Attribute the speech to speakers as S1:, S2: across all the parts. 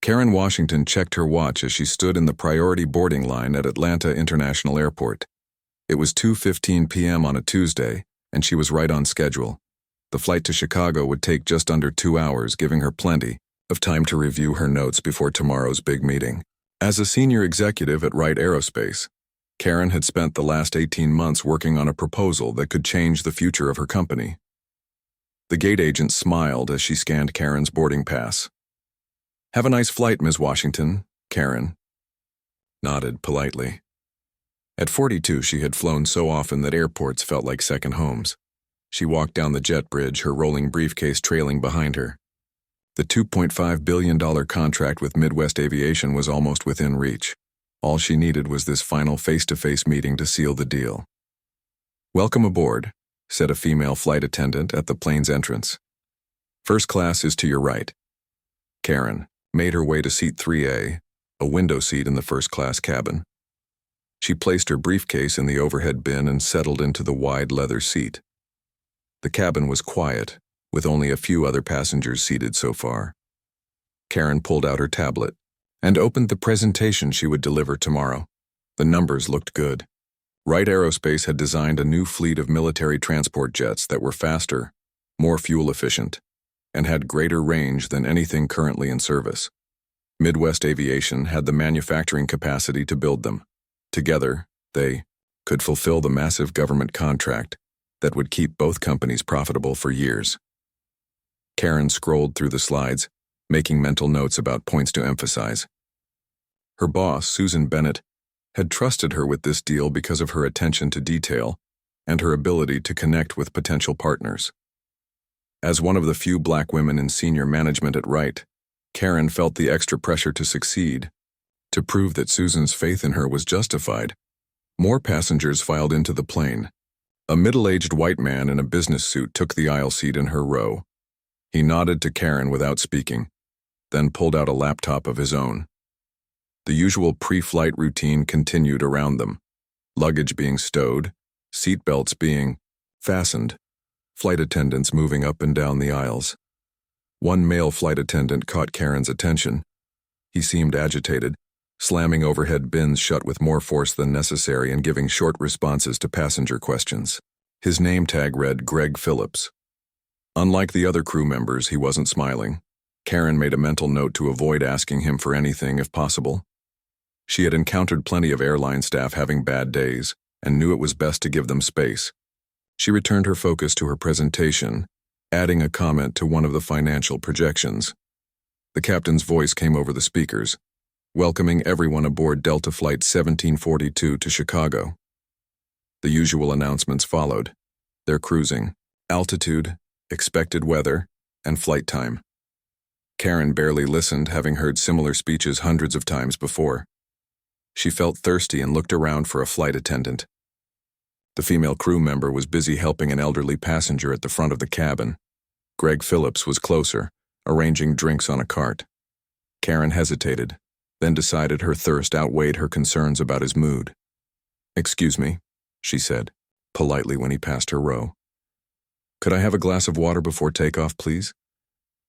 S1: Karen Washington checked her watch as she stood in the priority boarding line at Atlanta International Airport. It was 2:15 p.m. on a Tuesday, and she was right on schedule. The flight to Chicago would take just under 2 hours, giving her plenty of time to review her notes before tomorrow's big meeting. As a senior executive at Wright Aerospace, Karen had spent the last 18 months working on a proposal that could change the future of her company. The gate agent smiled as she scanned Karen's boarding pass. "Have a nice flight, Ms. Washington," Karen nodded politely. At 42, she had flown so often that airports felt like second homes. She walked down the jet bridge, her rolling briefcase trailing behind her. The $2.5 billion contract with Midwest Aviation was almost within reach. All she needed was this final face-to-face meeting to seal the deal. "Welcome aboard," said a female flight attendant at the plane's entrance. "First class is to your right." Karen made her way to seat 3A, a window seat in the first-class cabin. She placed her briefcase in the overhead bin and settled into the wide leather seat. The cabin was quiet, with only a few other passengers seated so far. Karen pulled out her tablet and opened the presentation she would deliver tomorrow. The numbers looked good. Wright Aerospace had designed a new fleet of military transport jets that were faster, more fuel efficient, and had greater range than anything currently in service. Midwest Aviation had the manufacturing capacity to build them. Together, they could fulfill the massive government contract that would keep both companies profitable for years. Karen scrolled through the slides, making mental notes about points to emphasize. Her boss, Susan Bennett, had trusted her with this deal because of her attention to detail and her ability to connect with potential partners. As one of the few black women in senior management at Wright, Karen felt the extra pressure to succeed. To prove that Susan's faith in her was justified, more passengers filed into the plane. A middle-aged white man in a business suit took the aisle seat in her row. He nodded to Karen without speaking, then pulled out a laptop of his own. The usual pre-flight routine continued around them, luggage being stowed, seat belts being fastened, flight attendants moving up and down the aisles. One male flight attendant caught Karen's attention. He seemed agitated, slamming overhead bins shut with more force than necessary and giving short responses to passenger questions. His name tag read Greg Phillips. Unlike the other crew members, he wasn't smiling. Karen made a mental note to avoid asking him for anything if possible. She had encountered plenty of airline staff having bad days and knew it was best to give them space. She returned her focus to her presentation, adding a comment to one of the financial projections. The captain's voice came over the speakers, welcoming everyone aboard Delta Flight 1742 to Chicago. The usual announcements followed: their cruising, altitude, expected weather, and flight time. Karen barely listened, having heard similar speeches hundreds of times before. She felt thirsty and looked around for a flight attendant. The female crew member was busy helping an elderly passenger at the front of the cabin. Greg Phillips was closer, arranging drinks on a cart. Karen hesitated, then decided her thirst outweighed her concerns about his mood. "Excuse me," she said, politely when he passed her row. "Could I have a glass of water before takeoff, please?"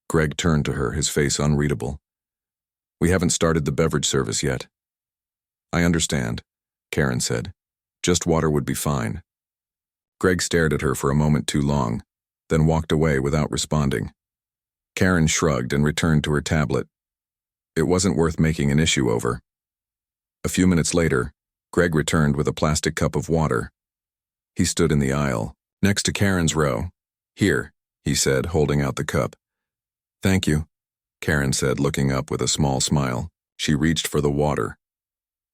S1: Greg turned to her, his face unreadable. "We haven't started the beverage service yet." "I understand," Karen said. "Just water would be fine." Greg stared at her for a moment too long, then walked away without responding. Karen shrugged and returned to her tablet. It wasn't worth making an issue over. A few minutes later, Greg returned with a plastic cup of water. He stood in the aisle, next to Karen's row. "Here," he said, holding out the cup. "Thank you," Karen said, looking up with a small smile. She reached for the water.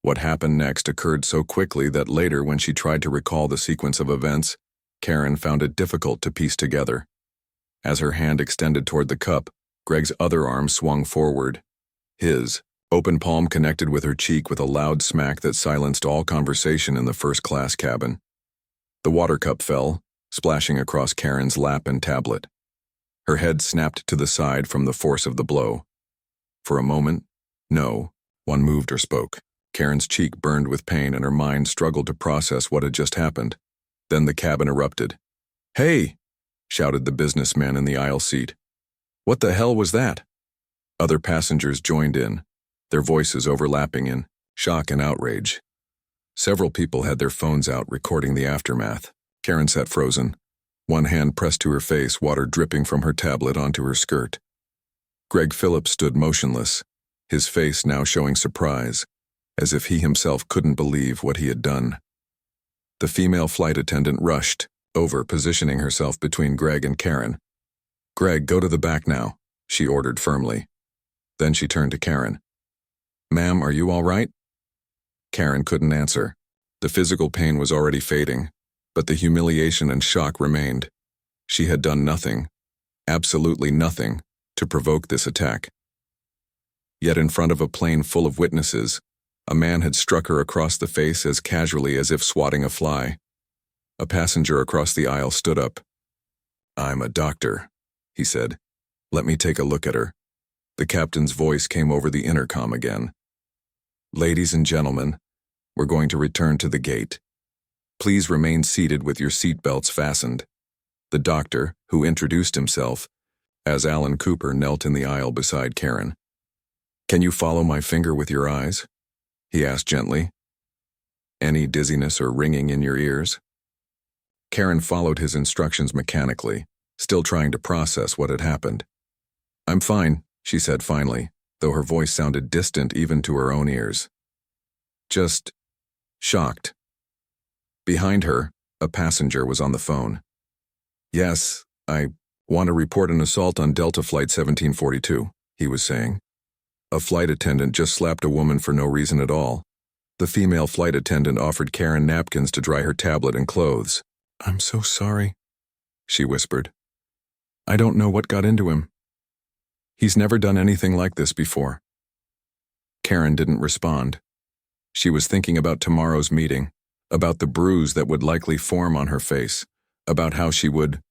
S1: What happened next occurred so quickly that later, when she tried to recall the sequence of events, Karen found it difficult to piece together. As her hand extended toward the cup, Greg's other arm swung forward. His open palm connected with her cheek with a loud smack that silenced all conversation in the first-class cabin. The water cup fell, splashing across Karen's lap and tablet. Her head snapped to the side from the force of the blow. For a moment, no one moved or spoke. Karen's cheek burned with pain and her mind struggled to process what had just happened. Then the cabin erupted. "Hey!" shouted the businessman in the aisle seat. "What the hell was that?" Other passengers joined in, their voices overlapping in shock and outrage. Several people had their phones out recording the aftermath. Karen sat frozen, one hand pressed to her face, water dripping from her tablet onto her skirt. Greg Phillips stood motionless, his face now showing surprise, as if he himself couldn't believe what he had done. The female flight attendant rushed over, positioning herself between Greg and Karen. "Greg, go to the back now," she ordered firmly. Then she turned to Karen. "Ma'am, are you all right?" Karen couldn't answer. The physical pain was already fading, but the humiliation and shock remained. She had done nothing, absolutely nothing, to provoke this attack. Yet in front of a plane full of witnesses, a man had struck her across the face as casually as if swatting a fly. A passenger across the aisle stood up. "I'm a doctor," he said. "Let me take a look at her." The captain's voice came over the intercom again. "Ladies and gentlemen, we're going to return to the gate. Please remain seated with your seatbelts fastened." The doctor, who introduced himself as Alan Cooper, knelt in the aisle beside Karen. "Can you follow my finger with your eyes?" he asked gently. "Any dizziness or ringing in your ears?" Karen followed his instructions mechanically, still trying to process what had happened. "I'm fine," she said finally, though her voice sounded distant even to her own ears. "Just shocked." Behind her, a passenger was on the phone. "Yes, I want to report an assault on Delta Flight 1742, he was saying. "A flight attendant just slapped a woman for no reason at all." The female flight attendant offered Karen napkins to dry her tablet and clothes. "I'm so sorry," she whispered. "I don't know what got into him. He's never done anything like this before." Karen didn't respond. She was thinking about tomorrow's meeting, about the bruise that would likely form on her face, about how she would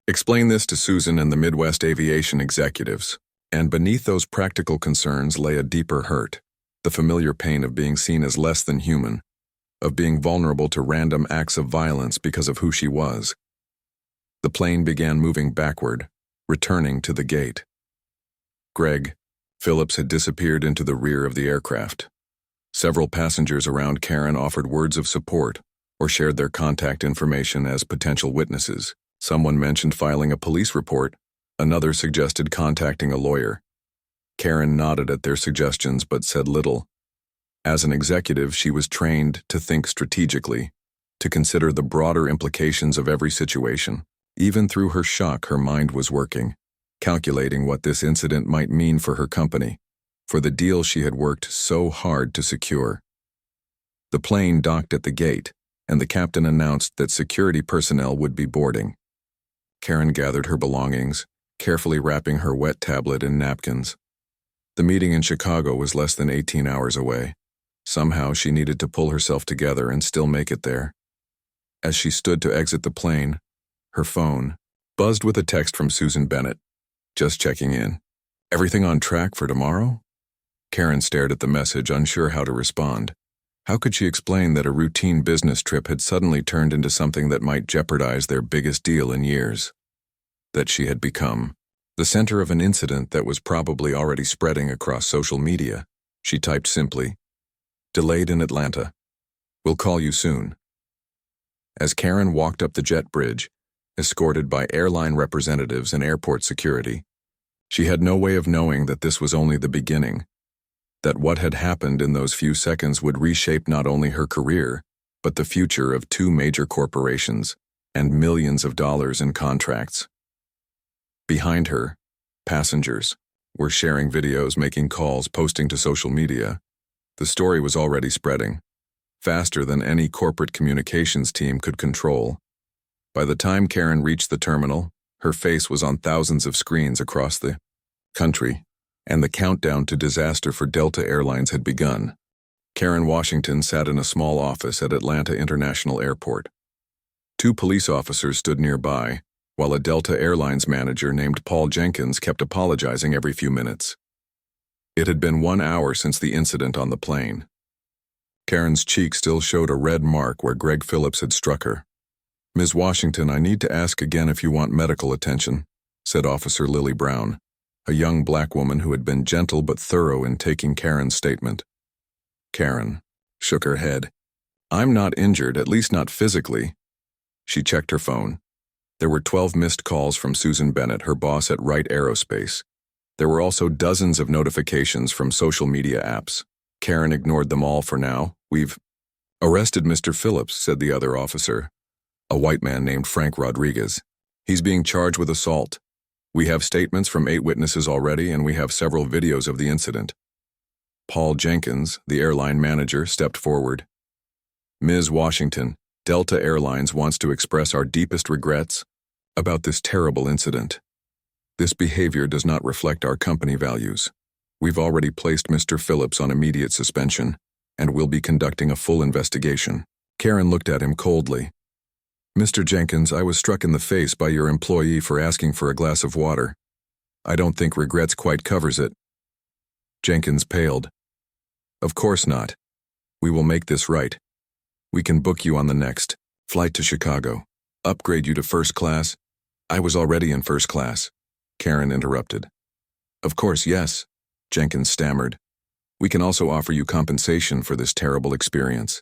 S1: explain this to Susan and the Midwest aviation executives. And beneath those practical concerns lay a deeper hurt, the familiar pain of being seen as less than human, of being vulnerable to random acts of violence because of who she was. The plane began moving backward, returning to the gate. Greg Phillips had disappeared into the rear of the aircraft. Several passengers around Karen offered words of support or shared their contact information as potential witnesses. Someone mentioned filing a police report. Another suggested contacting a lawyer. Karen nodded at their suggestions but said little. As an executive, she was trained to think strategically, to consider the broader implications of every situation. Even through her shock, her mind was working, calculating what this incident might mean for her company, for the deal she had worked so hard to secure. The plane docked at the gate, and the captain announced that security personnel would be boarding. Karen gathered her belongings, carefully wrapping her wet tablet in napkins. The meeting in Chicago was less than 18 hours away. Somehow she needed to pull herself together and still make it there. As she stood to exit the plane, her phone buzzed with a text from Susan Bennett. "Just checking in. Everything on track for tomorrow?" Karen stared at the message, unsure how to respond. How could she explain that a routine business trip had suddenly turned into something that might jeopardize their biggest deal in years? That she had become the center of an incident that was probably already spreading across social media. She typed simply, "Delayed in Atlanta. We'll call you soon." As Karen walked up the jet bridge, escorted by airline representatives and airport security, she had no way of knowing that this was only the beginning, that what had happened in those few seconds would reshape not only her career, but the future of two major corporations and millions of dollars in contracts. Behind her, passengers were sharing videos, making calls, posting to social media. The story was already spreading, faster than any corporate communications team could control. By the time Karen reached the terminal, her face was on thousands of screens across the country, and the countdown to disaster for Delta Airlines had begun. Karen Washington sat in a small office at Atlanta International Airport. Two police officers stood nearby, while a Delta Airlines manager named Paul Jenkins kept apologizing every few minutes. It had been 1 hour since the incident on the plane. Karen's cheek still showed a red mark where Greg Phillips had struck her. "Ms. Washington, I need to ask again if you want medical attention," said Officer Lily Brown. a young black woman who had been gentle but thorough in taking Karen's statement. Karen shook her head. "I'm not injured, at least not physically." She checked her phone. There were 12 missed calls from Susan Bennett, her boss at Wright Aerospace. There were also dozens of notifications from social media apps. Karen ignored them all for now. "We've arrested Mr. Phillips," said the other officer, a white man named Frank Rodriguez. "He's being charged with assault. We have statements from 8 witnesses already, and we have several videos of the incident." Paul Jenkins, the airline manager, stepped forward. "Ms. Washington, Delta Airlines wants to express our deepest regrets about this terrible incident. This behavior does not reflect our company values. We've already placed Mr. Phillips on immediate suspension, and will be conducting a full investigation." Karen looked at him coldly. "Mr. Jenkins, I was struck in the face by your employee for asking for a glass of water. I don't think regrets quite covers it." Jenkins paled. "Of course not. We will make this right. We can book you on the next flight to Chicago. Upgrade you to first class." "I was already in first class," Karen interrupted. "Of course, yes," Jenkins stammered. "We can also offer you compensation for this terrible experience."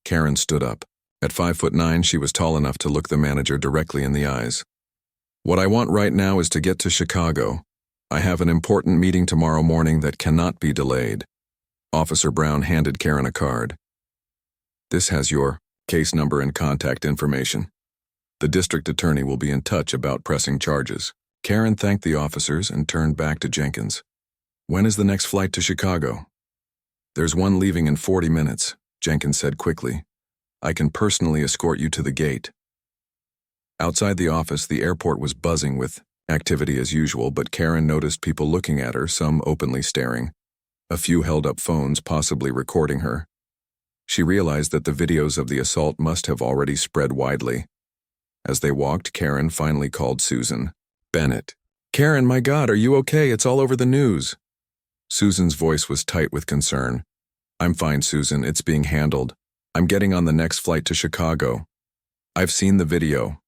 S1: Karen stood up. At 5'9", she was tall enough to look the manager directly in the eyes. "What I want right now is to get to Chicago. I have an important meeting tomorrow morning that cannot be delayed." Officer Brown handed Karen a card. "This has your case number and contact information. The district attorney will be in touch about pressing charges." Karen thanked the officers and turned back to Jenkins. "When is the next flight to Chicago?" "There's one leaving in 40 minutes, Jenkins said quickly. "I can personally escort you to the gate." Outside the office, the airport was buzzing with activity as usual, but Karen noticed people looking at her, some openly staring. A few held up phones, possibly recording her. She realized that the videos of the assault must have already spread widely. As they walked, Karen finally called Susan Bennett. "Karen, my God, are you okay? It's all over the news." Susan's voice was tight with concern. "I'm fine, Susan. It's being handled. I'm getting on the next flight to Chicago. I've seen the video.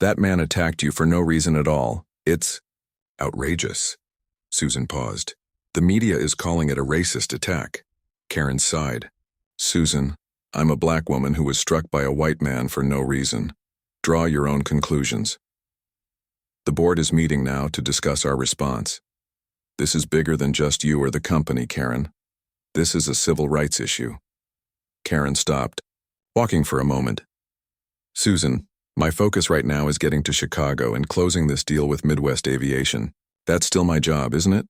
S1: That man attacked you for no reason at all. It's outrageous." Susan paused. "The media is calling it a racist attack." Karen sighed. "Susan, I'm a black woman who was struck by a white man for no reason. Draw your own conclusions. The board is meeting now to discuss our response. This is bigger than just you or the company, Karen. This is a civil rights issue." Karen stopped, walking for a moment. "Susan, my focus right now is getting to Chicago and closing this deal with Midwest Aviation. That's still my job, isn't it?"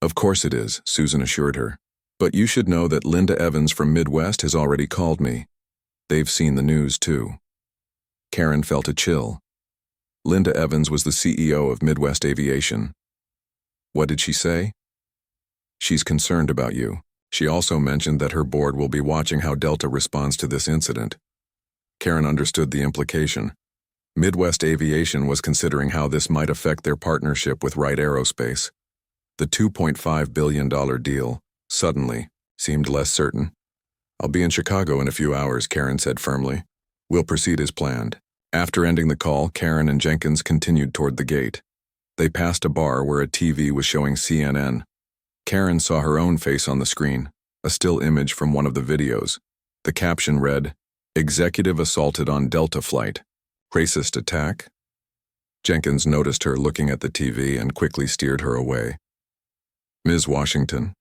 S1: "Of course it is," Susan assured her. "But you should know that Linda Evans from Midwest has already called me. They've seen the news, too." Karen felt a chill. Linda Evans was the CEO of Midwest Aviation. "What did she say?" "She's concerned about you. She also mentioned that her board will be watching how Delta responds to this incident." Karen understood the implication. Midwest Aviation was considering how this might affect their partnership with Wright Aerospace. The $2.5 billion deal, suddenly, seemed less certain. "I'll be in Chicago in a few hours," Karen said firmly. "We'll proceed as planned." After ending the call, Karen and Jenkins continued toward the gate. They passed a bar where a TV was showing CNN. Karen saw her own face on the screen, a still image from one of the videos. The caption read, "Executive assaulted on Delta flight. Racist attack?" Jenkins noticed her looking at the TV and quickly steered her away. "Ms. Washington,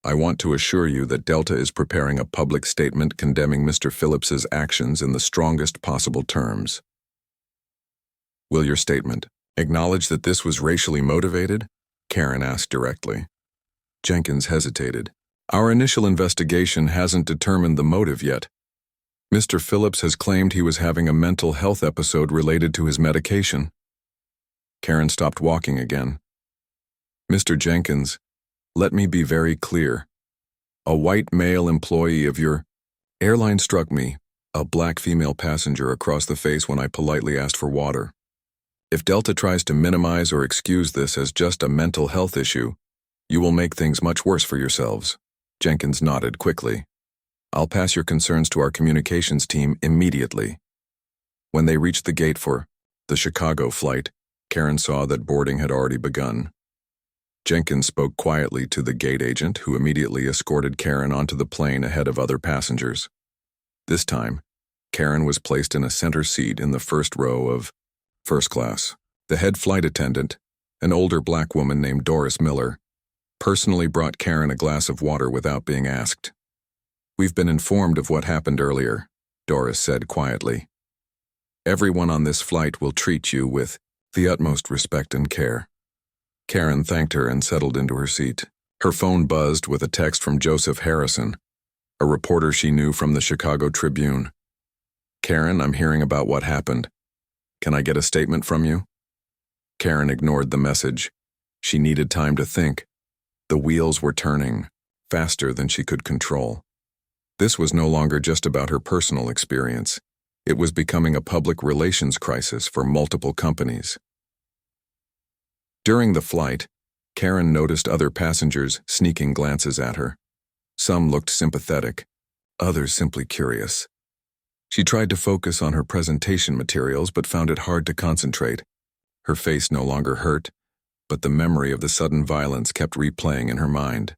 S1: I want to assure you that Delta is preparing a public statement condemning Mr. Phillips's actions in the strongest possible terms." "Will your statement acknowledge that this was racially motivated?" Karen asked directly. Jenkins hesitated. "Our initial investigation hasn't determined the motive yet. Mr. Phillips has claimed he was having a mental health episode related to his medication." Karen stopped walking again. "Mr. Jenkins, let me be very clear. A white male employee of your airline struck me, a black female passenger, across the face when I politely asked for water. If Delta tries to minimize or excuse this as just a mental health issue, you will make things much worse for yourselves." Jenkins nodded quickly. "I'll pass your concerns to our communications team immediately." When they reached the gate for the Chicago flight, Karen saw that boarding had already begun. Jenkins spoke quietly to the gate agent, who immediately escorted Karen onto the plane ahead of other passengers. This time, Karen was placed in a center seat in the first row of first class. The head flight attendant, an older black woman named Doris Miller, personally brought Karen a glass of water without being asked. "We've been informed of what happened earlier," Doris said quietly. "Everyone on this flight will treat you with the utmost respect and care." Karen thanked her and settled into her seat. Her phone buzzed with a text from Joseph Harrison, a reporter she knew from the Chicago Tribune. "Karen, I'm hearing about what happened. Can I get a statement from you?" Karen ignored the message. She needed time to think. The wheels were turning, faster than she could control. This was no longer just about her personal experience. It was becoming a public relations crisis for multiple companies. During the flight, Karen noticed other passengers sneaking glances at her. Some looked sympathetic, others simply curious. She tried to focus on her presentation materials but found it hard to concentrate. Her face no longer hurt, but the memory of the sudden violence kept replaying in her mind.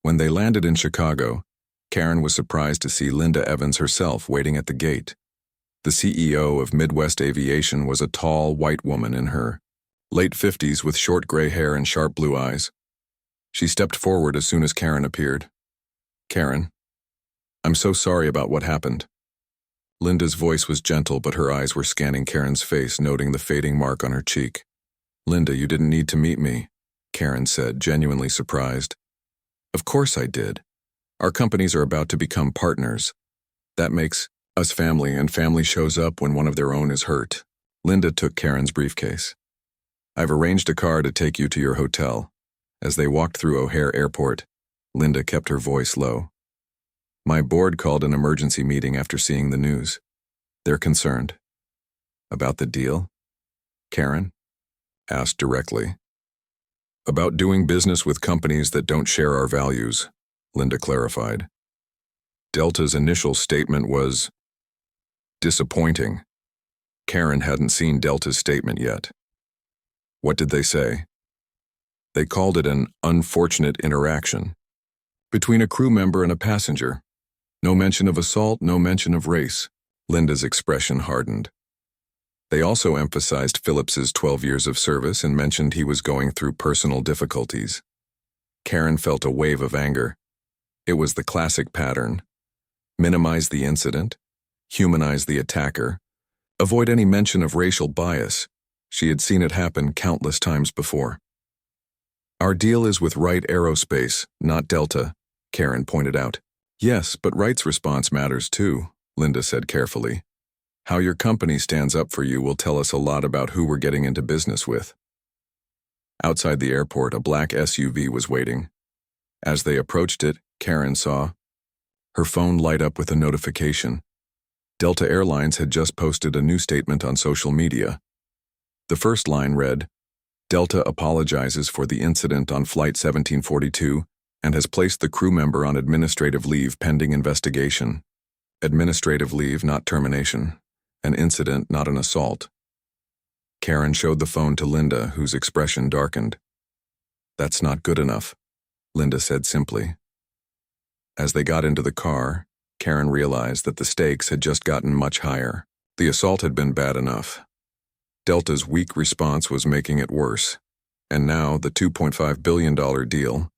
S1: When they landed in Chicago, Karen was surprised to see Linda Evans herself waiting at the gate. The CEO of Midwest Aviation was a tall, white woman in her late 50s with short gray hair and sharp blue eyes. She stepped forward as soon as Karen appeared. "Karen, I'm so sorry about what happened." Linda's voice was gentle, but her eyes were scanning Karen's face, noting the fading mark on her cheek. "Linda, you didn't need to meet me," Karen said, genuinely surprised. "Of course I did. Our companies are about to become partners. That makes us family, and family shows up when one of their own is hurt." Linda took Karen's briefcase. "I've arranged a car to take you to your hotel." As they walked through O'Hare Airport, Linda kept her voice low. "My board called an emergency meeting after seeing the news. They're concerned." "About the deal?" Karen asked directly. "About doing business with companies that don't share our values," Linda clarified. Delta's initial statement was disappointing. Karen hadn't seen Delta's statement yet. "What did they say?" "They called it an unfortunate interaction between a crew member and a passenger. No mention of assault, no mention of race." Linda's expression hardened. "They also emphasized Phillips's 12 years of service and mentioned he was going through personal difficulties." Karen felt a wave of anger. It was the classic pattern. Minimize the incident, humanize the attacker, avoid any mention of racial bias. She had seen it happen countless times before. "Our deal is with Wright Aerospace, not Delta," Karen pointed out. "Yes, but Wright's response matters too," Linda said carefully. "How your company stands up for you will tell us a lot about who we're getting into business with." Outside the airport, a black SUV was waiting. As they approached it, Karen saw her phone light up with a notification. Delta Airlines had just posted a new statement on social media. The first line read, "Delta apologizes for the incident on Flight 1742 and has placed the crew member on administrative leave pending investigation." Administrative leave, not termination. An incident, not an assault. Karen showed the phone to Linda, whose expression darkened. "That's not good enough," Linda said simply. As they got into the car, Karen realized that the stakes had just gotten much higher. The assault had been bad enough. Delta's weak response was making it worse. And now the $2.5 billion deal,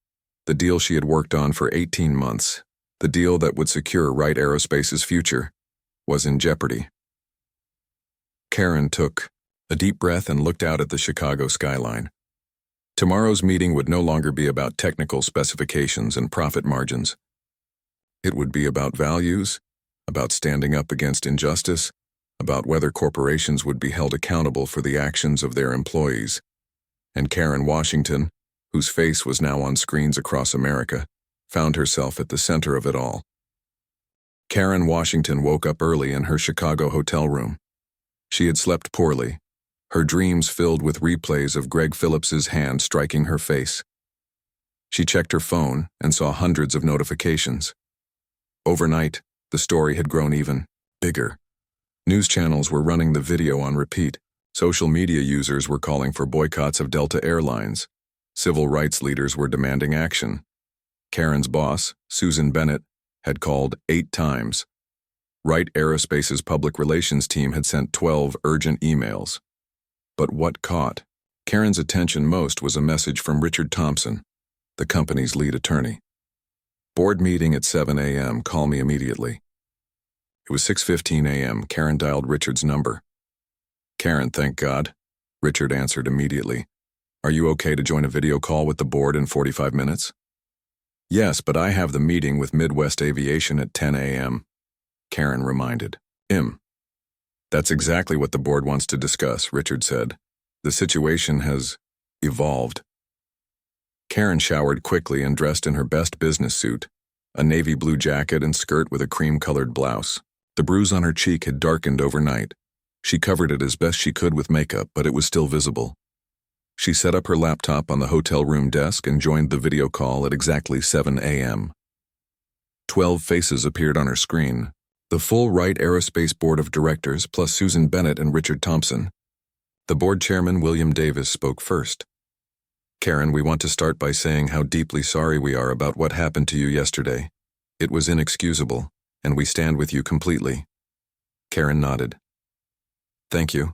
S1: the deal she had worked on for 18 months, the deal that would secure Wright Aerospace's future, was in jeopardy. Karen took a deep breath and looked out at the Chicago skyline. Tomorrow's meeting would no longer be about technical specifications and profit margins. It would be about values, about standing up against injustice, about whether corporations would be held accountable for the actions of their employees. And Karen Washington, whose face was now on screens across America, found herself at the center of it all. Karen Washington woke up early in her Chicago hotel room. She had slept poorly, her dreams filled with replays of Greg Phillips's hand striking her face. She checked her phone and saw hundreds of notifications. Overnight, the story had grown even bigger. News channels were running the video on repeat. Social media users were calling for boycotts of Delta Airlines. Civil rights leaders were demanding action. Karen's boss, Susan Bennett, had called 8 times. Wright Aerospace's public relations team had sent 12 urgent emails. But what caught Karen's attention most was a message from Richard Thompson, the company's lead attorney. Board meeting at 7 a.m. Call me immediately. It was 6:15 a.m. Karen dialed Richard's number. Karen, thank God. Richard answered immediately. Are you okay to join a video call with the board in 45 minutes? Yes, but I have the meeting with Midwest Aviation at 10 a.m. Karen reminded him. That's exactly what the board wants to discuss, Richard said. The situation has evolved. Karen showered quickly and dressed in her best business suit, a navy blue jacket and skirt with a cream-colored blouse. The bruise on her cheek had darkened overnight. She covered it as best she could with makeup, but it was still visible. She set up her laptop on the hotel room desk and joined the video call at exactly 7 a.m. 12 faces appeared on her screen. The full Wright Aerospace Board of Directors plus Susan Bennett and Richard Thompson. The board chairman, William Davis, spoke first. Karen, we want to start by saying how deeply sorry we are about what happened to you yesterday. It was inexcusable, and we stand with you completely. Karen nodded. Thank you.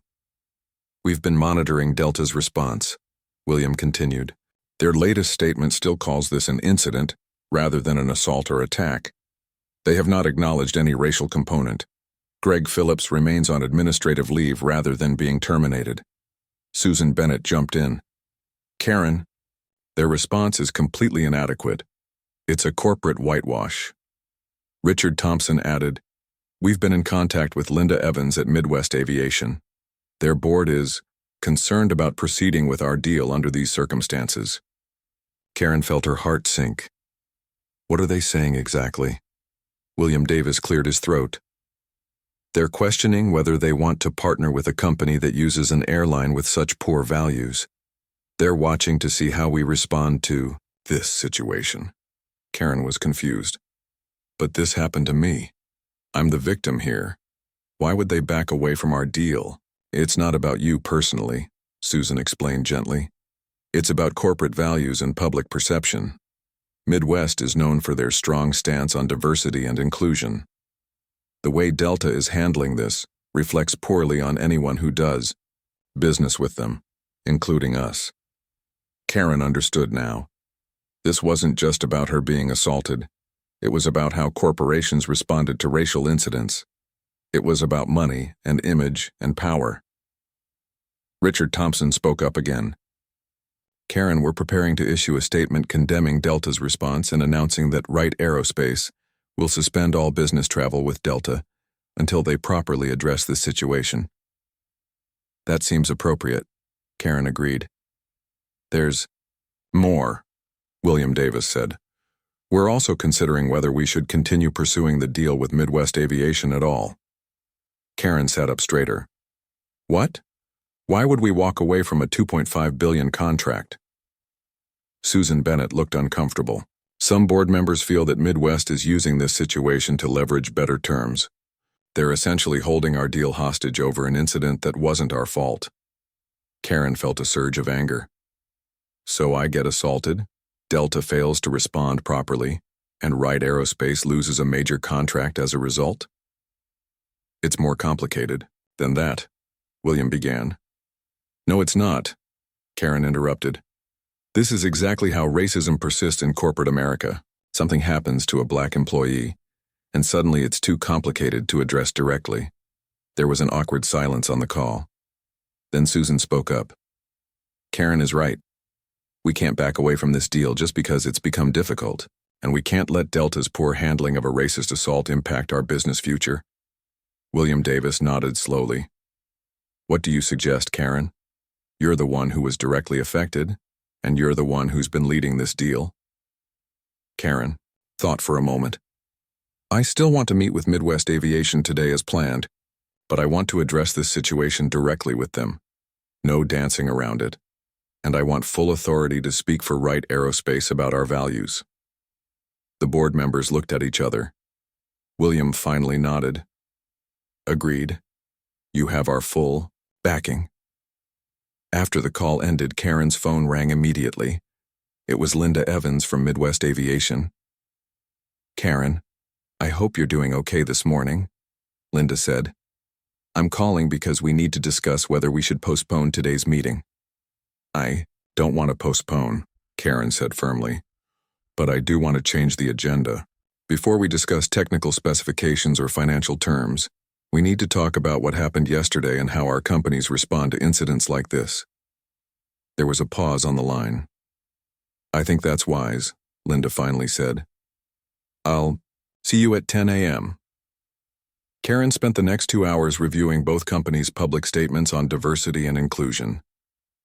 S1: We've been monitoring Delta's response, William continued. Their latest statement still calls this an incident rather than an assault or attack. They have not acknowledged any racial component. Greg Phillips remains on administrative leave rather than being terminated. Susan Bennett jumped in. Karen, their response is completely inadequate. It's a corporate whitewash. Richard Thompson added, We've been in contact with Linda Evans at Midwest Aviation. Their board is concerned about proceeding with our deal under these circumstances. Karen felt her heart sink. What are they saying exactly? William Davis cleared his throat. They're questioning whether they want to partner with a company that uses an airline with such poor values. They're watching to see how we respond to this situation. Karen was confused. But this happened to me. I'm the victim here. Why would they back away from our deal? It's not about you personally, Susan explained gently. It's about corporate values and public perception. Midwest is known for their strong stance on diversity and inclusion. The way Delta is handling this reflects poorly on anyone who does business with them, including us. Karen understood now. This wasn't just about her being assaulted. It was about how corporations responded to racial incidents. It was about money and image and power. Richard Thompson spoke up again. Karen, we're preparing to issue a statement condemning Delta's response and announcing that Wright Aerospace will suspend all business travel with Delta until they properly address this situation. That seems appropriate, Karen agreed. There's more, William Davis said. We're also considering whether we should continue pursuing the deal with Midwest Aviation at all. Karen sat up straighter. What? Why would we walk away from a $2.5 billion contract? Susan Bennett looked uncomfortable. Some board members feel that Midwest is using this situation to leverage better terms. They're essentially holding our deal hostage over an incident that wasn't our fault. Karen felt a surge of anger. So I get assaulted, Delta fails to respond properly, and Wright Aerospace loses a major contract as a result? It's more complicated than that, William began. No, it's not, Karen interrupted. This is exactly how racism persists in corporate America. Something happens to a black employee, and suddenly it's too complicated to address directly. There was an awkward silence on the call. Then Susan spoke up. Karen is right. We can't back away from this deal just because it's become difficult, and we can't let Delta's poor handling of a racist assault impact our business future. William Davis nodded slowly. What do you suggest, Karen? You're the one who was directly affected, and you're the one who's been leading this deal. Karen thought for a moment. I still want to meet with Midwest Aviation today as planned, but I want to address this situation directly with them. No dancing around it. And I want full authority to speak for Wright Aerospace about our values. The board members looked at each other. William finally nodded. Agreed. You have our full backing. After the call ended, Karen's phone rang immediately. It was Linda Evans from Midwest Aviation. "Karen, I hope you're doing okay this morning," Linda said. "I'm calling because we need to discuss whether we should postpone today's meeting." "I don't want to postpone," Karen said firmly. "But I do want to change the agenda. Before we discuss technical specifications or financial terms, we need to talk about what happened yesterday and how our companies respond to incidents like this." There was a pause on the line. "I think that's wise," Linda finally said. "I'll see you at 10 a.m. Karen spent the next 2 hours reviewing both companies' public statements on diversity and inclusion.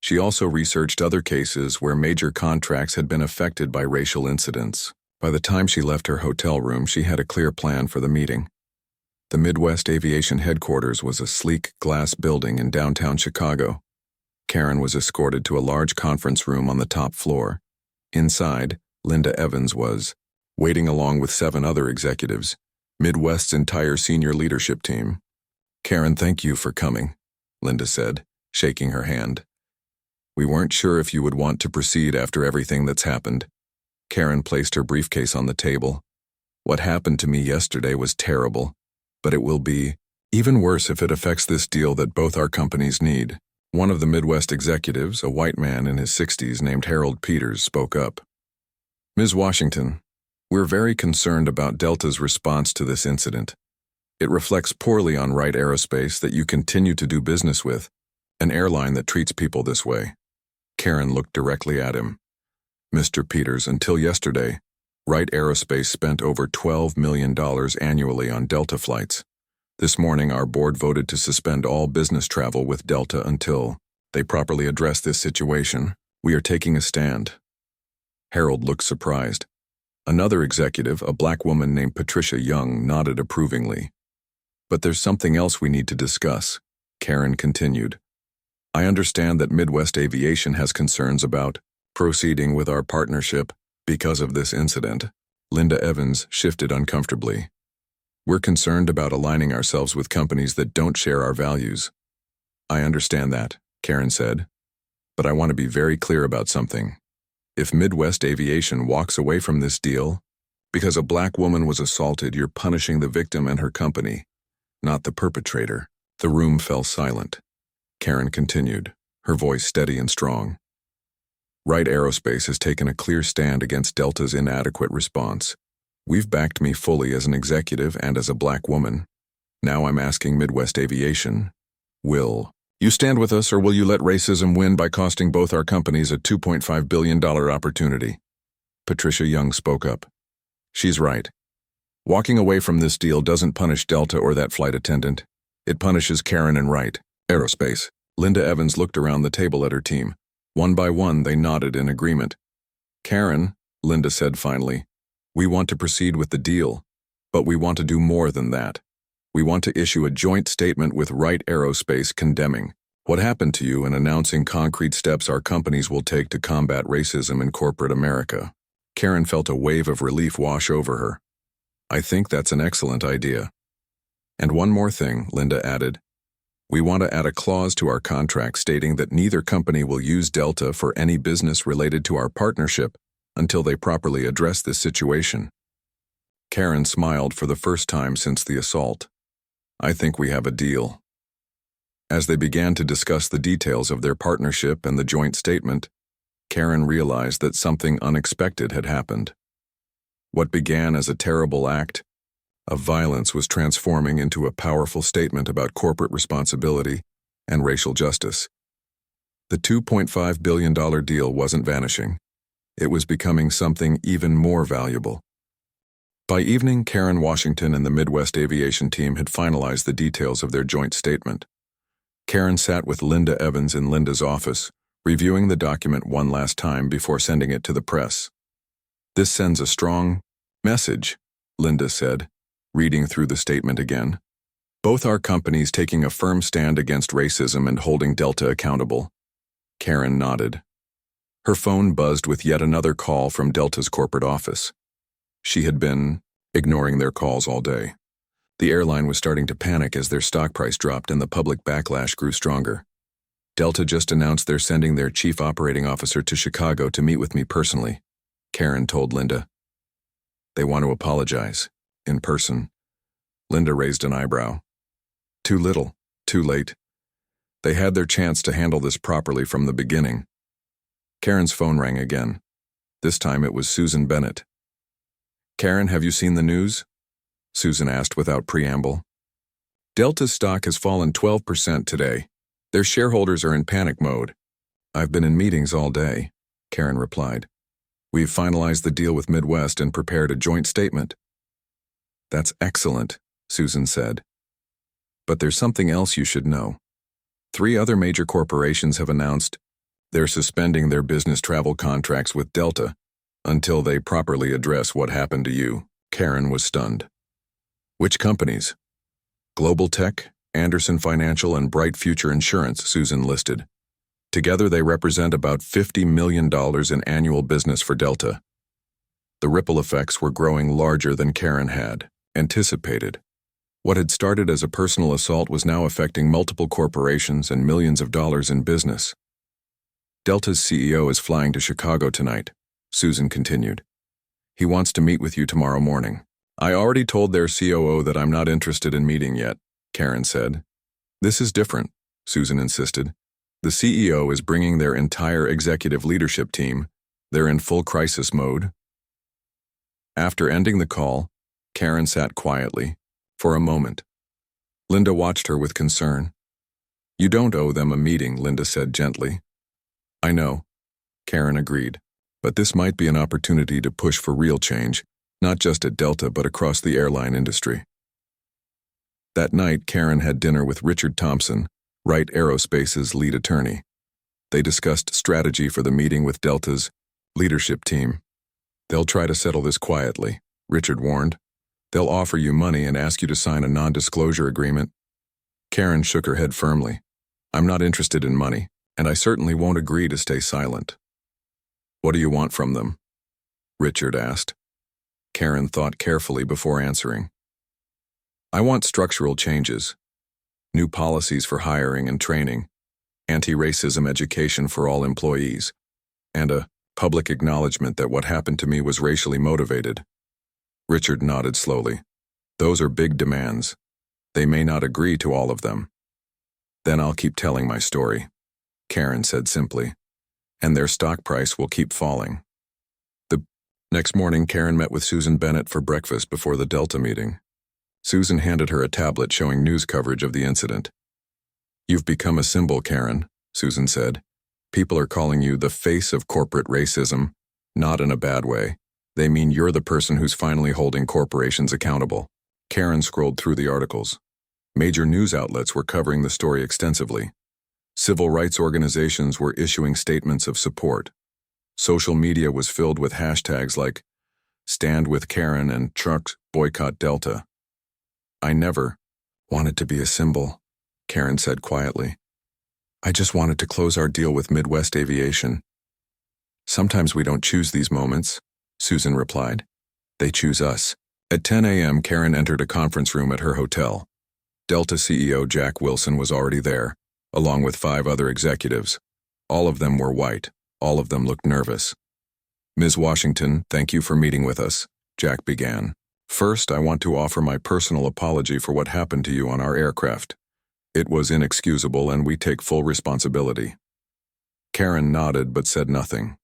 S1: She also researched other cases where major contracts had been affected by racial incidents. By the time she left her hotel room, she had a clear plan for the meeting. The Midwest Aviation headquarters was a sleek glass building in downtown Chicago. Karen was escorted to a large conference room on the top floor. Inside, Linda Evans was waiting along with 7 other executives, Midwest's entire senior leadership team. "Karen, thank you for coming," Linda said, shaking her hand. "We weren't sure if you would want to proceed after everything that's happened." Karen placed her briefcase on the table. "What happened to me yesterday was terrible, but it will be even worse if it affects this deal that both our companies need." One of the Midwest executives, a white man in his 60s named Harold Peters, spoke up. "Ms. Washington, we're very concerned about Delta's response to this incident. It reflects poorly on Wright Aerospace that you continue to do business with, an airline that treats people this way." Karen looked directly at him. "Mr. Peters, until yesterday, Wright Aerospace spent over $12 million annually on Delta flights. This morning, our board voted to suspend all business travel with Delta until they properly address this situation. We are taking a stand." Harold looked surprised. Another executive, a black woman named Patricia Young, nodded approvingly. "But there's something else we need to discuss," Karen continued. "I understand that Midwest Aviation has concerns about proceeding with our partnership because of this incident." Linda Evans shifted uncomfortably. "We're concerned about aligning ourselves with companies that don't share our values." "I understand that," Karen said. "But I want to be very clear about something. If Midwest Aviation walks away from this deal because a black woman was assaulted, you're punishing the victim and her company, not the perpetrator." The room fell silent. Karen continued, her voice steady and strong. "Wright Aerospace has taken a clear stand against Delta's inadequate response. We've backed me fully as an executive and as a black woman. Now I'm asking Midwest Aviation, will you stand with us, or will you let racism win by costing both our companies a $2.5 billion opportunity?" Patricia Young spoke up. "She's right. Walking away from this deal doesn't punish Delta or that flight attendant. It punishes Karen and Wright Aerospace." Linda Evans looked around the table at her team. One by one, they nodded in agreement. "Karen," Linda said finally, "we want to proceed with the deal, but we want to do more than that. We want to issue a joint statement with Wright Aerospace condemning what happened to you and announcing concrete steps our companies will take to combat racism in corporate America." Karen felt a wave of relief wash over her. "I think that's an excellent idea." "And one more thing," Linda added. "We want to add a clause to our contract stating that neither company will use Delta for any business related to our partnership until they properly address this situation." Karen smiled for the first time since the assault. "I think we have a deal." As they began to discuss the details of their partnership and the joint statement, Karen realized that something unexpected had happened. What began as a terrible act of violence was transforming into a powerful statement about corporate responsibility and racial justice. The $2.5 billion deal wasn't vanishing. It was becoming something even more valuable. By evening, Karen Washington and the Midwest Aviation team had finalized the details of their joint statement. Karen sat with Linda Evans in Linda's office, reviewing the document one last time before sending it to the press. "This sends a strong message," Linda said, reading through the statement again. "Both our companies taking a firm stand against racism and holding Delta accountable." Karen nodded. Her phone buzzed with yet another call from Delta's corporate office. She had been ignoring their calls all day. The airline was starting to panic as their stock price dropped and the public backlash grew stronger. Delta just announced they're sending their chief operating officer to Chicago to meet with me personally, Karen told Linda. They want to apologize. In person. Linda raised an eyebrow. Too little, too late. They had their chance to handle this properly from the beginning. Karen's phone rang again. This time it was Susan Bennett. Karen, have you seen the news? Susan asked without preamble. Delta's stock has fallen 12% today. Their shareholders are in panic mode. I've been in meetings all day, Karen replied. We've finalized the deal with Midwest and prepared a joint statement. That's excellent, Susan said. But there's something else you should know. 3 other major corporations have announced they're suspending their business travel contracts with Delta until they properly address what happened to you. Karen was stunned. Which companies? Global Tech, Anderson Financial, and Bright Future Insurance, Susan listed. Together they represent about $50 million in annual business for Delta. The ripple effects were growing larger than Karen had anticipated. What had started as a personal assault was now affecting multiple corporations and millions of dollars in business. Delta's CEO is flying to Chicago tonight, Susan continued. He wants to meet with you tomorrow morning. I already told their COO that I'm not interested in meeting yet, Karen said. This is different, Susan insisted. The CEO is bringing their entire executive leadership team. They're in full crisis mode. After ending the call, Karen sat quietly, for a moment. Linda watched her with concern. You don't owe them a meeting, Linda said gently. I know, Karen agreed, but this might be an opportunity to push for real change, not just at Delta but across the airline industry. That night, Karen had dinner with Richard Thompson, Wright Aerospace's lead attorney. They discussed strategy for the meeting with Delta's leadership team. They'll try to settle this quietly, Richard warned. They'll offer you money and ask you to sign a non-disclosure agreement. Karen shook her head firmly. I'm not interested in money, and I certainly won't agree to stay silent. What do you want from them? Richard asked. Karen thought carefully before answering. I want structural changes, new policies for hiring and training, anti-racism education for all employees, and a public acknowledgement that what happened to me was racially motivated. Richard nodded slowly. Those are big demands. They may not agree to all of them. Then I'll keep telling my story, Karen said simply, and their stock price will keep falling. The next morning, Karen met with Susan Bennett for breakfast before the Delta meeting. Susan handed her a tablet showing news coverage of the incident. You've become a symbol, Karen, Susan said. People are calling you the face of corporate racism, not in a bad way. They mean you're the person who's finally holding corporations accountable. Karen scrolled through the articles. Major news outlets were covering the story extensively. Civil rights organizations were issuing statements of support. Social media was filled with hashtags like Stand with Karen and Trucks Boycott Delta. I never wanted to be a symbol, Karen said quietly. I just wanted to close our deal with Midwest Aviation. Sometimes we don't choose these moments, Susan replied. They choose us. At 10 a.m., Karen entered a conference room at her hotel. Delta CEO Jack Wilson was already there, along with 5 other executives. All of them were white. All of them looked nervous. Ms. Washington, thank you for meeting with us, Jack began. First, I want to offer my personal apology for what happened to you on our aircraft. It was inexcusable and we take full responsibility. Karen nodded but said nothing.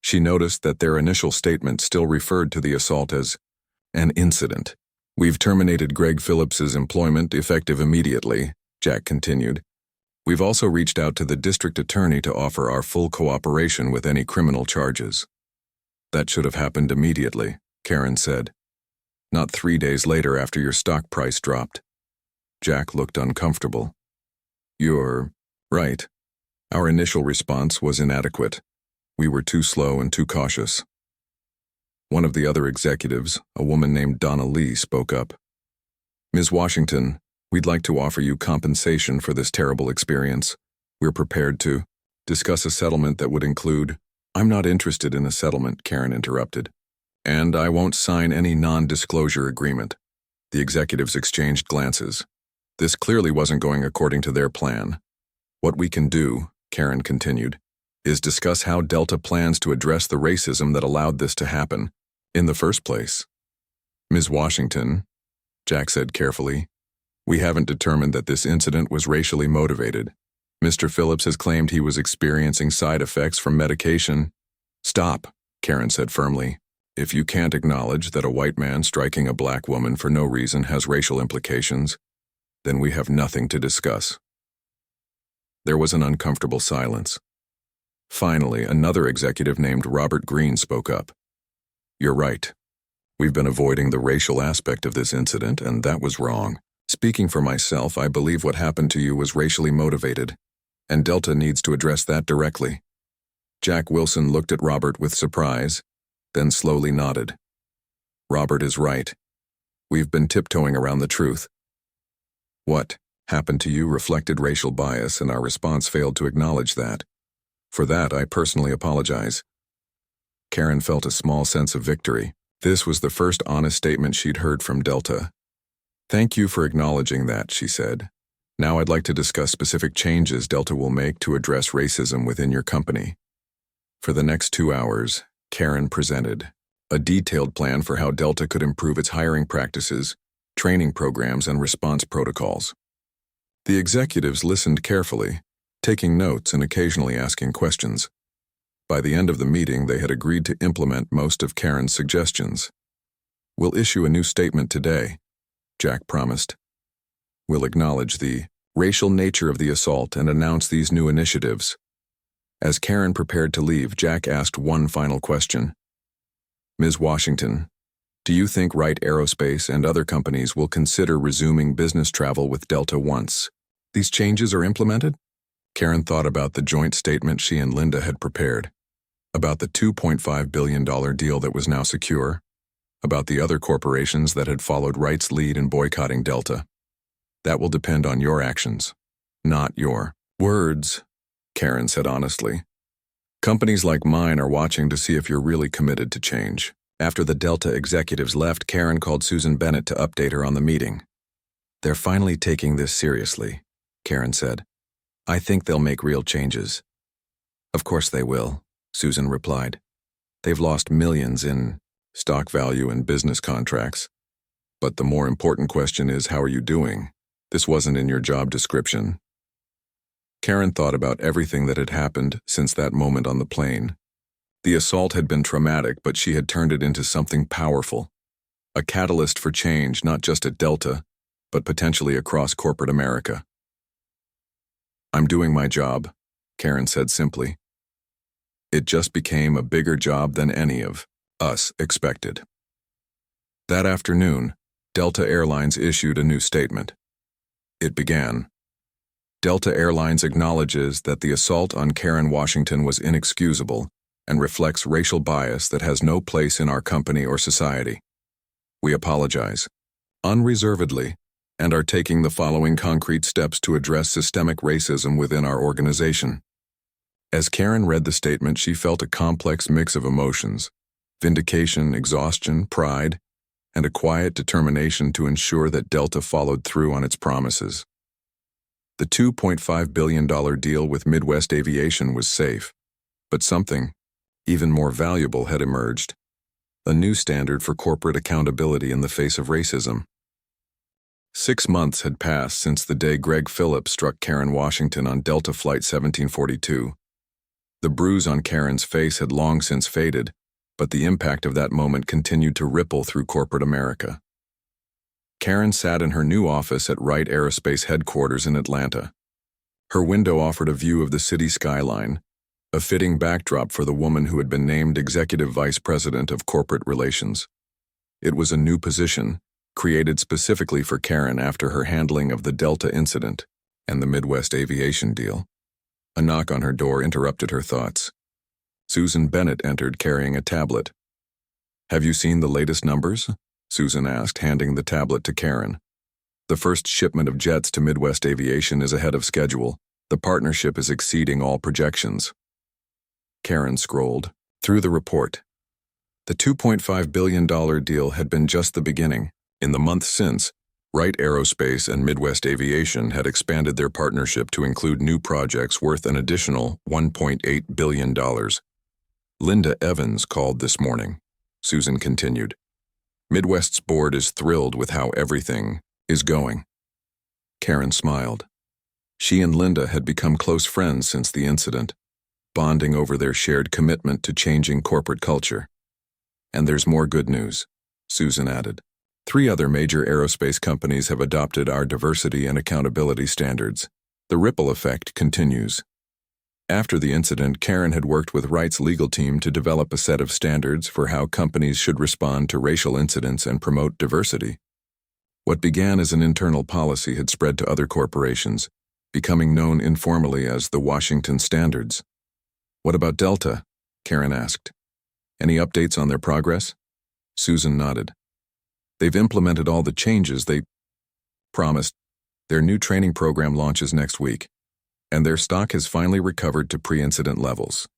S1: She noticed that their initial statement still referred to the assault as an incident. We've terminated Greg Phillips's employment effective immediately, Jack continued. We've also reached out to the district attorney to offer our full cooperation with any criminal charges. That should have happened immediately, Karen said. Not 3 days later after your stock price dropped. Jack looked uncomfortable. You're right. Our initial response was inadequate. We were too slow and too cautious. One of the other executives, a woman named Donna Lee, spoke up. Ms. Washington, we'd like to offer you compensation for this terrible experience. We're prepared to discuss a settlement that would include— I'm not interested in a settlement, Karen interrupted. And I won't sign any non-disclosure agreement. The executives exchanged glances. This clearly wasn't going according to their plan. What we can do, Karen continued, is discuss how Delta plans to address the racism that allowed this to happen in the first place. Ms. Washington, Jack said carefully, we haven't determined that this incident was racially motivated. Mr. Phillips has claimed he was experiencing side effects from medication. Stop, Karen said firmly. If you can't acknowledge that a white man striking a black woman for no reason has racial implications, then we have nothing to discuss. There was an uncomfortable silence. Finally, another executive named Robert Green spoke up. You're right. We've been avoiding the racial aspect of this incident, and that was wrong. Speaking for myself, I believe what happened to you was racially motivated, and Delta needs to address that directly. Jack Wilson looked at Robert with surprise, then slowly nodded. Robert is right. We've been tiptoeing around the truth. What happened to you reflected racial bias, and our response failed to acknowledge that. For that, I personally apologize. Karen felt a small sense of victory. This was the first honest statement she'd heard from Delta. Thank you for acknowledging that, she said. Now I'd like to discuss specific changes Delta will make to address racism within your company. For the next 2 hours, Karen presented a detailed plan for how Delta could improve its hiring practices, training programs, and response protocols. The executives listened carefully, taking notes and occasionally asking questions. By the end of the meeting, they had agreed to implement most of Karen's suggestions. We'll issue a new statement today, Jack promised. We'll acknowledge the racial nature of the assault and announce these new initiatives. As Karen prepared to leave, Jack asked one final question. Ms. Washington, do you think Wright Aerospace and other companies will consider resuming business travel with Delta once these changes are implemented? Karen thought about the joint statement she and Linda had prepared, about the $2.5 billion deal that was now secure, about the other corporations that had followed Wright's lead in boycotting Delta. That will depend on your actions, not your words, Karen said honestly. Companies like mine are watching to see if you're really committed to change. After the Delta executives left, Karen called Susan Bennett to update her on the meeting. They're finally taking this seriously, Karen said. I think they'll make real changes. Of course they will, Susan replied. They've lost millions in stock value and business contracts. But the more important question is, how are you doing? This wasn't in your job description. Karen thought about everything that had happened since that moment on the plane. The assault had been traumatic, but she had turned it into something powerful. A catalyst for change, not just at Delta, but potentially across corporate America. I'm doing my job, Karen said simply. It just became a bigger job than any of us expected. That afternoon, Delta Airlines issued a new statement. It began, Delta Airlines acknowledges that the assault on Karen Washington was inexcusable and reflects racial bias that has no place in our company or society. We apologize, unreservedly, and are taking the following concrete steps to address systemic racism within our organization. As Karen read the statement, she felt a complex mix of emotions: vindication, exhaustion, pride, and a quiet determination to ensure that Delta followed through on its promises. The $2.5 billion deal with Midwest Aviation was safe, but something even more valuable had emerged: a new standard for corporate accountability in the face of racism. 6 months had passed since the day Greg Phillips struck Karen Washington on Delta Flight 1742. The bruise on Karen's face had long since faded, but the impact of that moment continued to ripple through corporate America. Karen sat in her new office at Wright Aerospace headquarters in Atlanta. Her window offered a view of the city skyline, a fitting backdrop for the woman who had been named Executive Vice President of Corporate Relations. It was a new position, created specifically for Karen after her handling of the Delta incident and the Midwest Aviation deal. A knock on her door interrupted her thoughts. Susan Bennett entered carrying a tablet. "Have you seen the latest numbers?" Susan asked, handing the tablet to Karen. "The first shipment of jets to Midwest Aviation is ahead of schedule. The partnership is exceeding all projections." Karen scrolled through the report. The $2.5 billion deal had been just the beginning. In the months since, Wright Aerospace and Midwest Aviation had expanded their partnership to include new projects worth an additional $1.8 billion. Linda Evans called this morning. Susan continued. Midwest's board is thrilled with how everything is going. Karen smiled. She and Linda had become close friends since the incident, bonding over their shared commitment to changing corporate culture. And there's more good news, Susan added. 3 other major aerospace companies have adopted our diversity and accountability standards. The ripple effect continues. After the incident, Karen had worked with Wright's legal team to develop a set of standards for how companies should respond to racial incidents and promote diversity. What began as an internal policy had spread to other corporations, becoming known informally as the Washington Standards. What about Delta? Karen asked. Any updates on their progress? Susan nodded. They've implemented all the changes they promised. Their new training program launches next week, and their stock has finally recovered to pre-incident levels.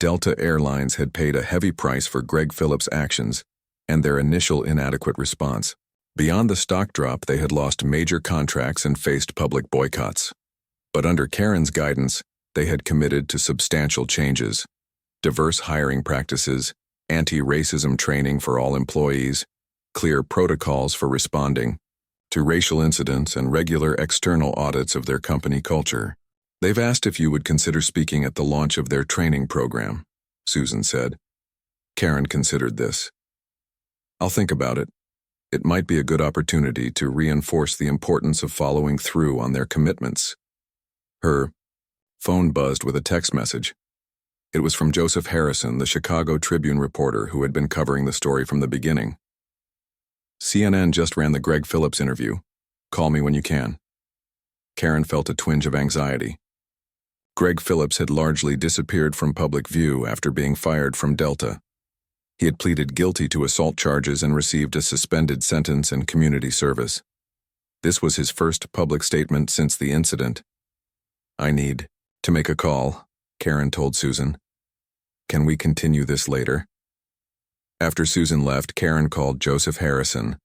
S1: Delta Airlines had paid a heavy price for Greg Phillips' actions and their initial inadequate response. Beyond the stock drop, they had lost major contracts and faced public boycotts. But under Karen's guidance, they had committed to substantial changes: diverse hiring practices, anti-racism training for all employees, clear protocols for responding to racial incidents, and regular external audits of their company culture. They've asked if you would consider speaking at the launch of their training program, Susan said. Karen considered this. I'll think about it. It might be a good opportunity to reinforce the importance of following through on their commitments. Her phone buzzed with a text message. It was from Joseph Harrison, the Chicago Tribune reporter who had been covering the story from the beginning. CNN just ran the Greg Phillips interview. Call me when you can. Karen felt a twinge of anxiety. Greg Phillips had largely disappeared from public view after being fired from Delta. He had pleaded guilty to assault charges and received a suspended sentence and community service. This was his first public statement since the incident. I need to make a call, Karen told Susan. Can we continue this later? After Susan left, Karen called Joseph Harrison.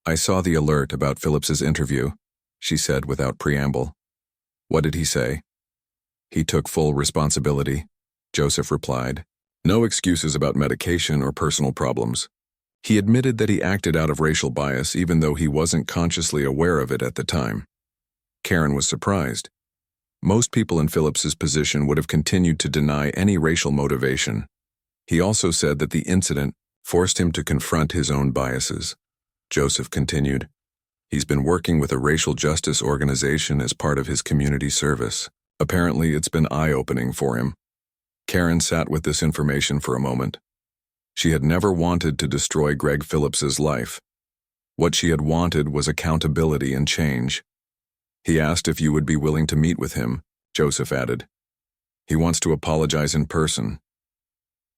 S1: I saw the alert about Phillips's interview, she said without preamble. What did he say? He took full responsibility, Joseph replied. No excuses about medication or personal problems. He admitted that he acted out of racial bias even though he wasn't consciously aware of it at the time. Karen was surprised. Most people in Phillips's position would have continued to deny any racial motivation. He also said that the incident forced him to confront his own biases. Joseph continued. He's been working with a racial justice organization as part of his community service. Apparently, it's been eye-opening for him. Karen sat with this information for a moment. She had never wanted to destroy Greg Phillips's life. What she had wanted was accountability and change. He asked if you would be willing to meet with him, Joseph added. He wants to apologize in person.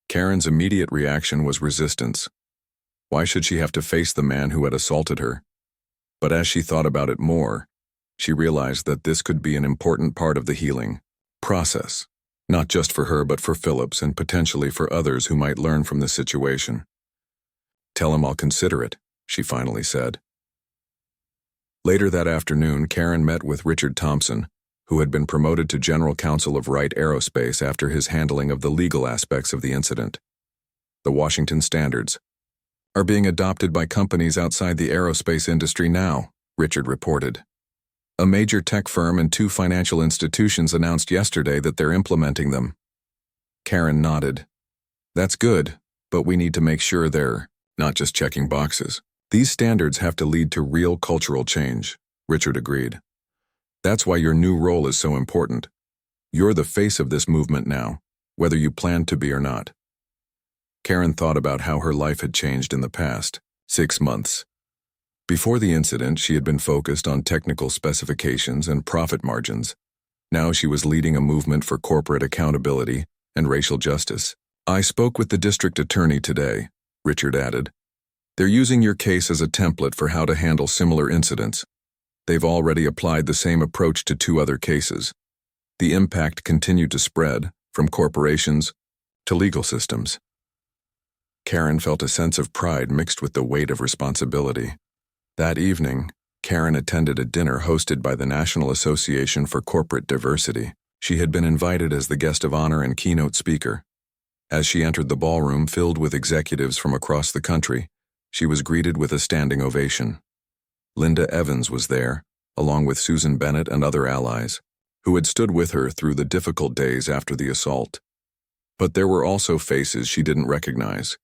S1: Karen's immediate reaction was resistance. Why should she have to face the man who had assaulted her? But as she thought about it more, she realized that this could be an important part of the healing process, not just for her but for Phillips and potentially for others who might learn from this situation. Tell him I'll consider it, she finally said. Later that afternoon, Karen met with Richard Thompson, who had been promoted to General Counsel of Wright Aerospace after his handling of the legal aspects of the incident. The Washington Standards are being adopted by companies outside the aerospace industry now, Richard reported. A major tech firm and 2 financial institutions announced yesterday that they're implementing them. Karen nodded. That's good, but we need to make sure they're not just checking boxes. These standards have to lead to real cultural change, Richard agreed. That's why your new role is so important. You're the face of this movement now, whether you planned to be or not. Karen thought about how her life had changed in the past 6 months. Before the incident, she had been focused on technical specifications and profit margins. Now she was leading a movement for corporate accountability and racial justice. I spoke with the district attorney today, Richard added. They're using your case as a template for how to handle similar incidents. They've already applied the same approach to 2 other cases. The impact continued to spread, from corporations to legal systems. Karen felt a sense of pride mixed with the weight of responsibility. That evening, Karen attended a dinner hosted by the National Association for Corporate Diversity. She had been invited as the guest of honor and keynote speaker. As she entered the ballroom filled with executives from across the country, she was greeted with a standing ovation. Linda Evans was there, along with Susan Bennett and other allies, who had stood with her through the difficult days after the assault. But there were also faces she didn't recognize.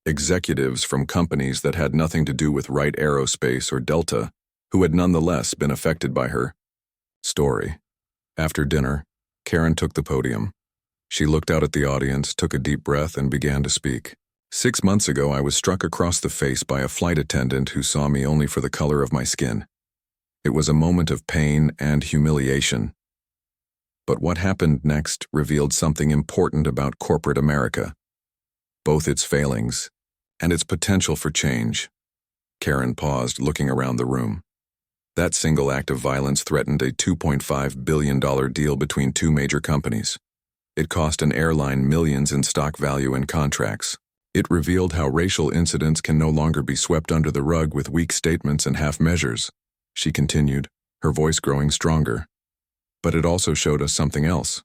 S1: Executives from companies that had nothing to do with Wright Aerospace or Delta, who had nonetheless been affected by her story. After dinner, Karen took the podium. She looked out at the audience, took a deep breath, and began to speak. 6 months ago, I was struck across the face by a flight attendant who saw me only for the color of my skin. It was a moment of pain and humiliation. But what happened next revealed something important about corporate America, both its failings and its potential for change. Karen paused, looking around the room. That single act of violence threatened a $2.5 billion deal between two major companies. It cost an airline millions in stock value and contracts. It revealed how racial incidents can no longer be swept under the rug with weak statements and half measures. She continued, her voice growing stronger. But it also showed us something else.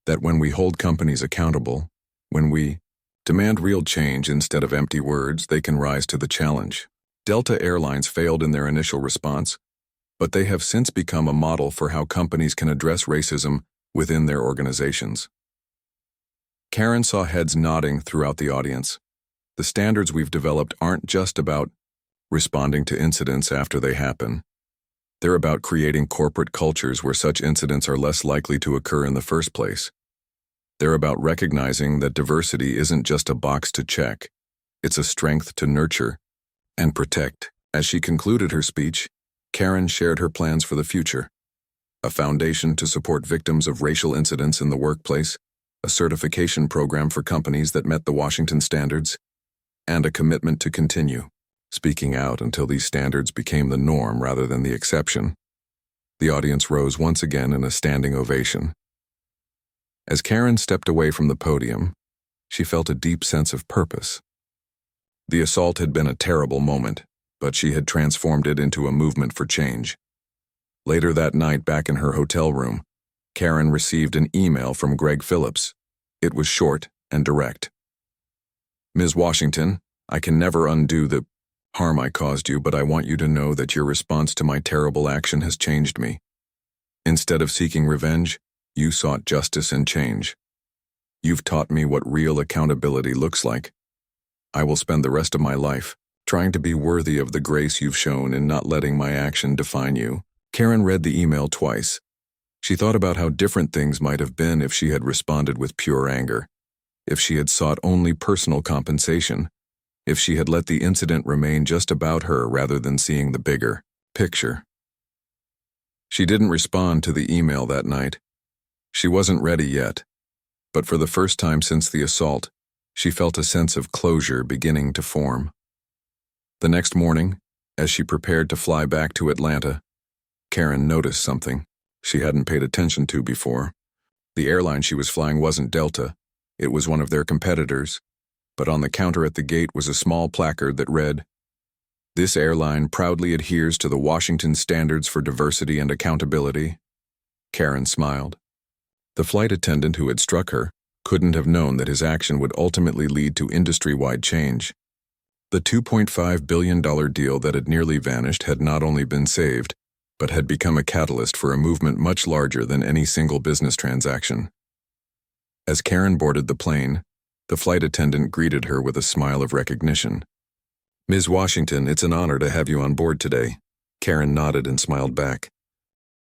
S1: That when we hold companies accountable, when we demand real change instead of empty words, they can rise to the challenge. Delta Airlines failed in their initial response, but they have since become a model for how companies can address racism within their organizations. Karen saw heads nodding throughout the audience. The standards we've developed aren't just about responding to incidents after they happen. They're about creating corporate cultures where such incidents are less likely to occur in the first place. They're about recognizing that diversity isn't just a box to check. It's a strength to nurture and protect. As she concluded her speech, Karen shared her plans for the future. A foundation to support victims of racial incidents in the workplace, a certification program for companies that met the Washington standards, and a commitment to continue speaking out until these standards became the norm rather than the exception. The audience rose once again in a standing ovation. As Karen stepped away from the podium, she felt a deep sense of purpose. The assault had been a terrible moment, but she had transformed it into a movement for change. Later that night, back in her hotel room, Karen received an email from Greg Phillips. It was short and direct. Ms. Washington, I can never undo the harm I caused you, but I want you to know that your response to my terrible action has changed me. Instead of seeking revenge, you sought justice and change. You've taught me what real accountability looks like. I will spend the rest of my life trying to be worthy of the grace you've shown in not letting my action define you. Karen read the email twice. She thought about how different things might have been if she had responded with pure anger, if she had sought only personal compensation, if she had let the incident remain just about her rather than seeing the bigger picture. She didn't respond to the email that night. She wasn't ready yet, but for the first time since the assault, she felt a sense of closure beginning to form. The next morning, as she prepared to fly back to Atlanta, Karen noticed something she hadn't paid attention to before. The airline she was flying wasn't Delta. It was one of their competitors, but on the counter at the gate was a small placard that read, "This airline proudly adheres to the Washington Standards for Diversity and Accountability." Karen smiled. The flight attendant who had struck her couldn't have known that his action would ultimately lead to industry-wide change. The $2.5 billion deal that had nearly vanished had not only been saved, but had become a catalyst for a movement much larger than any single business transaction. As Karen boarded the plane, the flight attendant greeted her with a smile of recognition. "Ms. Washington, it's an honor to have you on board today." Karen nodded and smiled back.